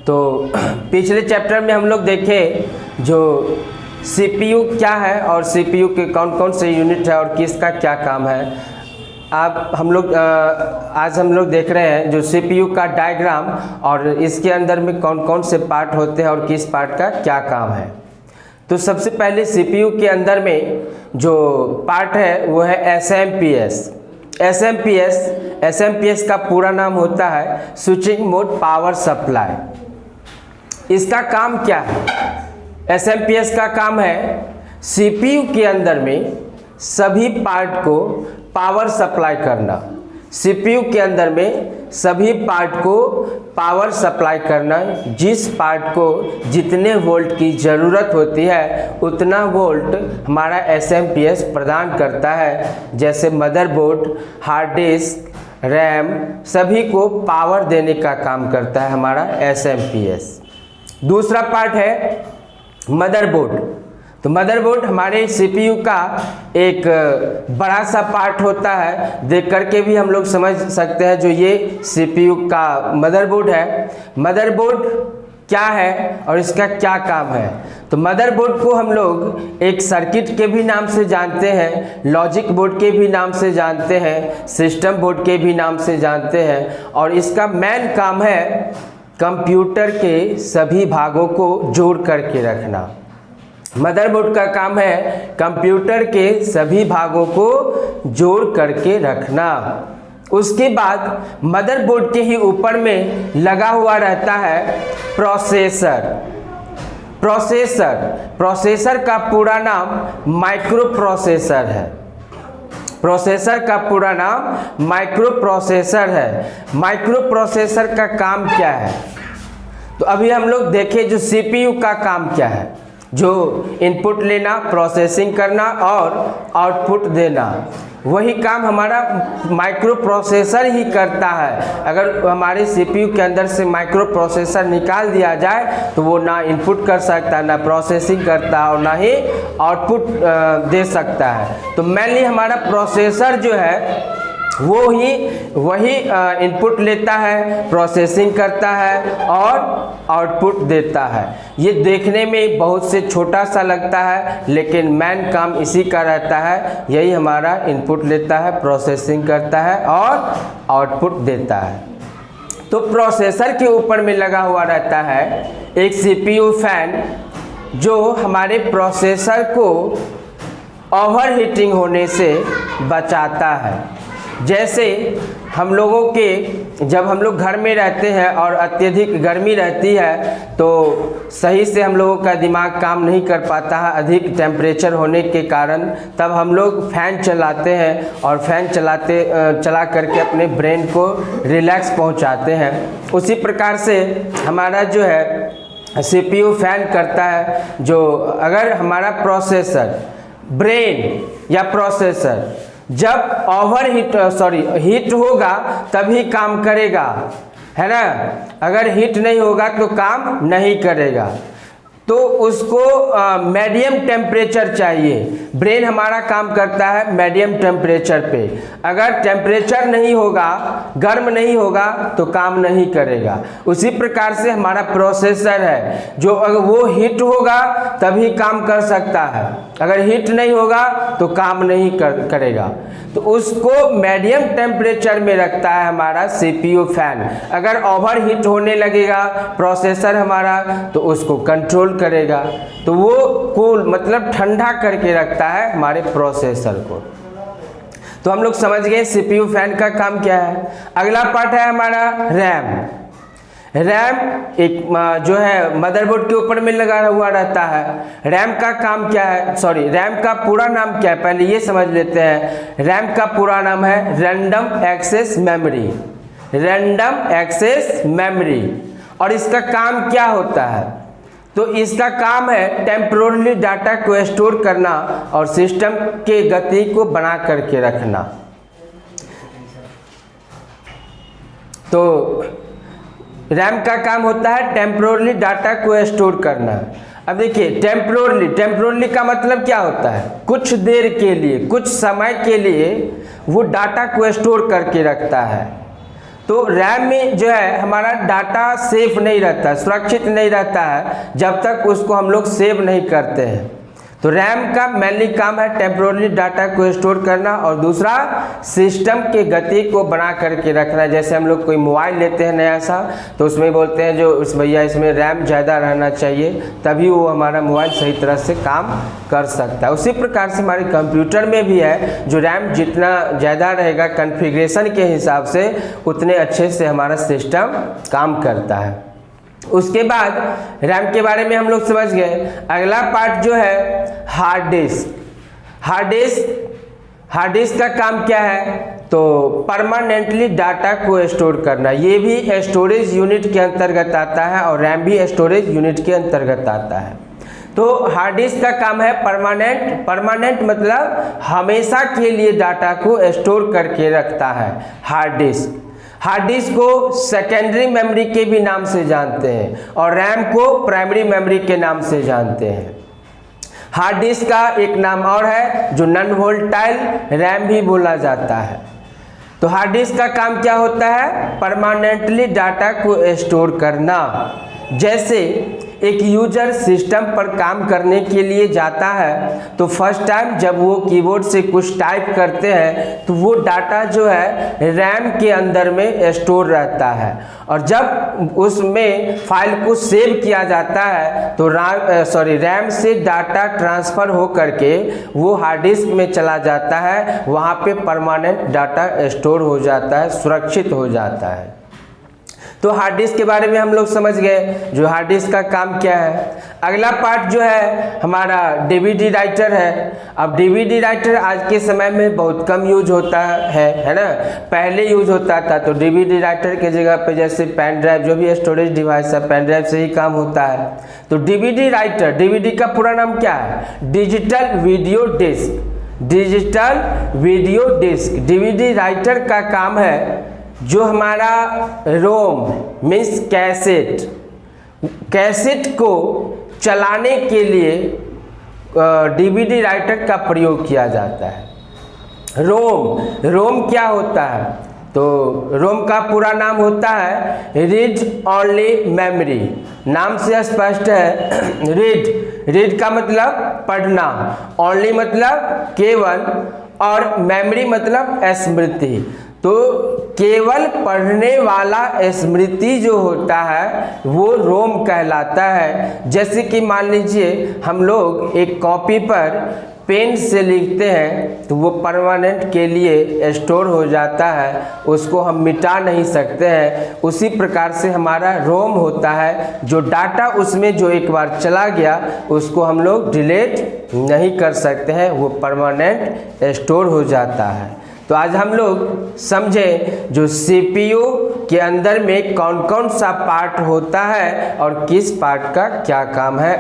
तो पिछले चैप्टर में हम लोग देखे जो सीपीयू क्या है और सीपीयू के कौन कौन से यूनिट है और किसका क्या काम है। आज हम लोग देख रहे हैं जो सीपीयू का डायग्राम और इसके अंदर में कौन कौन से पार्ट होते हैं और किस पार्ट का क्या काम है। तो सबसे पहले सीपीयू के अंदर में जो पार्ट है वो है एसएमपीएस का पूरा नाम होता है स्विचिंग मोड पावर सप्लाई। इसका काम क्या है? एसएमपीएस का काम है सीपीयू के अंदर में सभी पार्ट को पावर सप्लाई करना। सीपीयू के अंदर में सभी पार्ट को पावर सप्लाई करना, जिस पार्ट को जितने वोल्ट की ज़रूरत होती है उतना वोल्ट हमारा एसएमपीएस प्रदान करता है। जैसे मदरबोर्ड, हार्ड डिस्क, रैम सभी को पावर देने का काम करता है हमारा एसएमपीएस। दूसरा पार्ट है मदरबोर्ड। तो मदरबोर्ड हमारे सीपीयू का एक बड़ा सा पार्ट होता है, देख करके भी हम लोग समझ सकते हैं जो ये सीपीयू का मदरबोर्ड है। मदरबोर्ड क्या है और इसका क्या काम है? तो मदरबोर्ड को हम लोग एक सर्किट के भी नाम से जानते हैं, लॉजिक बोर्ड के भी नाम से जानते हैं, सिस्टम बोर्ड के भी नाम से जानते हैं, और इसका मेन काम है कंप्यूटर के सभी भागों को जोड़ करके रखना। मदरबोर्ड का काम है कंप्यूटर के सभी भागों को जोड़ करके रखना। उसके बाद मदरबोर्ड के ही ऊपर में लगा हुआ रहता है प्रोसेसर का पूरा नाम माइक्रो प्रोसेसर है। प्रोसेसर का पूरा नाम माइक्रो प्रोसेसर है। माइक्रो प्रोसेसर का काम क्या है? तो अभी हम लोग देखें जो सीपीयू का काम क्या है, जो इनपुट लेना, प्रोसेसिंग करना और आउटपुट देना, वही काम हमारा माइक्रो प्रोसेसर ही करता है। अगर हमारे सीपीयू के अंदर से माइक्रो प्रोसेसर निकाल दिया जाए तो वो ना इनपुट कर सकता, ना प्रोसेसिंग करता और ना ही आउटपुट दे सकता है। तो मेनली हमारा प्रोसेसर जो है वही इनपुट लेता है, प्रोसेसिंग करता है और आउटपुट देता है। ये देखने में बहुत से छोटा सा लगता है, लेकिन मेन काम इसी का रहता है। यही हमारा इनपुट लेता है, प्रोसेसिंग करता है और आउटपुट देता है। तो प्रोसेसर के ऊपर में लगा हुआ रहता है एक सीपीयू फैन, जो हमारे प्रोसेसर को ओवरहीटिंग होने से बचाता है। जैसे हम लोगों के जब हम लोग घर में रहते हैं और अत्यधिक गर्मी रहती है तो सही से हम लोगों का दिमाग काम नहीं कर पाता है अधिक टेम्परेचर होने के कारण, तब हम लोग फैन चलाते हैं और फैन चला करके अपने ब्रेन को रिलैक्स पहुंचाते हैं। उसी प्रकार से हमारा जो है सीपीयू फैन करता है। जो अगर हमारा प्रोसेसर, ब्रेन या प्रोसेसर जब हीट होगा तभी काम करेगा, है ना। अगर हीट नहीं होगा तो काम नहीं करेगा। तो उसको मीडियम टेम्परेचर चाहिए। ब्रेन हमारा काम करता है मीडियम टेम्परेचर पे। अगर टेम्परेचर नहीं होगा, गर्म नहीं होगा तो काम नहीं करेगा। उसी प्रकार से हमारा प्रोसेसर है, जो अगर वो हीट होगा तभी काम कर सकता है, अगर हीट नहीं होगा तो काम नहीं करेगा। तो उसको मीडियम टेम्परेचर में रखता है हमारा सीपीयू फैन। अगर ओवर हीट होने लगेगा प्रोसेसर हमारा तो उसको कंट्रोल करेगा। तो वो कूल मतलब ठंडा करके रखता है हमारे प्रोसेसर को। तो हम लोग समझ गए सीपीयू फैन का काम क्या है। अगला पार्ट है हमारा रैम। रैम एक जो है मदरबोर्ड के ऊपर में लगा हुआ रहता है। रैम का काम क्या है, रैम का पूरा नाम क्या है पहले ये समझ लेते हैं। रैम का पूरा नाम है random access memory. Random access memory. और इसका काम क्या होता है? तो इसका काम है टेम्पोरली डाटा को स्टोर करना और सिस्टम के गति को बना करके रखना। तो रैम का काम होता है टेम्पोरली डाटा को स्टोर करना। अब देखिए टेम्पोरली का मतलब क्या होता है? कुछ देर के लिए, कुछ समय के लिए वो डाटा को स्टोर करके रखता है। तो रैम में जो है हमारा डाटा सेफ नहीं रहता, सुरक्षित नहीं रहता है जब तक उसको हम लोग सेव नहीं करते हैं। तो रैम का मेनली काम है टेम्पोररी डाटा को स्टोर करना और दूसरा सिस्टम के गति को बना करके रखना। जैसे हम लोग कोई मोबाइल लेते हैं नया सा, तो उसमें बोलते हैं जो उस भैया इसमें रैम ज़्यादा रहना चाहिए, तभी वो हमारा मोबाइल सही तरह से काम कर सकता है। उसी प्रकार से हमारे कंप्यूटर में भी है, जो रैम जितना ज़्यादा रहेगा कॉन्फ़िगरेशन के हिसाब से, उतने अच्छे से हमारा सिस्टम काम करता है। उसके बाद रैम के बारे में हम लोग समझ गए। अगला पार्ट जो है हार्ड डिस्क। हार्ड डिस्क का काम क्या है? तो परमानेंटली डाटा को स्टोर करना। ये भी स्टोरेज यूनिट के अंतर्गत आता है और रैम भी स्टोरेज यूनिट के अंतर्गत आता है। तो हार्ड डिस्क का काम है परमानेंट मतलब हमेशा के लिए डाटा को स्टोर करके रखता है हार्ड डिस्क को सेकेंडरी मेमोरी के भी नाम से जानते हैं और रैम को प्राइमरी मेमोरी के नाम से जानते हैं। हार्ड डिस्क का एक नाम और है जो नॉन वोलेटाइल रैम भी बोला जाता है। तो हार्ड डिस्क का काम क्या होता है? परमानेंटली डाटा को स्टोर करना। जैसे एक यूजर सिस्टम पर काम करने के लिए जाता है, तो फर्स्ट टाइम जब वो कीबोर्ड से कुछ टाइप करते हैं तो वो डाटा जो है रैम के अंदर में स्टोर रहता है, और जब उसमें फाइल को सेव किया जाता है तो रैम से डाटा ट्रांसफ़र हो करके वो हार्ड डिस्क में चला जाता है। वहाँ पे परमानेंट डाटा स्टोर हो जाता है, सुरक्षित हो जाता है। तो हार्ड डिस्क के बारे में हम लोग समझ गए जो हार्ड डिस्क का काम क्या है। अगला पार्ट जो है हमारा डीवीडी राइटर है। अब डीवीडी राइटर आज के समय में बहुत कम यूज होता है ना। पहले यूज होता था तो डीवीडी राइटर के जगह पे जैसे पेन ड्राइव, जो भी स्टोरेज डिवाइस है, पेन ड्राइव से ही काम होता है। तो डीवीडी राइटर, डीवीडी का पूरा नाम क्या है? Digital video disc. DVD writer का काम है जो हमारा रोम मीन्स कैसेट को चलाने के लिए डीवीडी राइटर का प्रयोग किया जाता है। रोम क्या होता है? तो रोम का पूरा नाम होता है रीड ओनली मेमोरी। नाम से स्पष्ट है। रीड का मतलब पढ़ना, ओनली मतलब केवल, और मेमोरी मतलब स्मृति। तो केवल पढ़ने वाला स्मृति जो होता है वो रोम कहलाता है। जैसे कि मान लीजिए हम लोग एक कॉपी पर पेन से लिखते हैं तो वो परमानेंट के लिए स्टोर हो जाता है, उसको हम मिटा नहीं सकते हैं। उसी प्रकार से हमारा रोम होता है, जो डाटा उसमें जो एक बार चला गया उसको हम लोग डिलीट नहीं कर सकते हैं, वो परमानेंट स्टोर हो जाता है। तो आज हम लोग समझे जो सीपीयू के अंदर में कौन कौन सा पार्ट होता है और किस पार्ट का क्या काम है।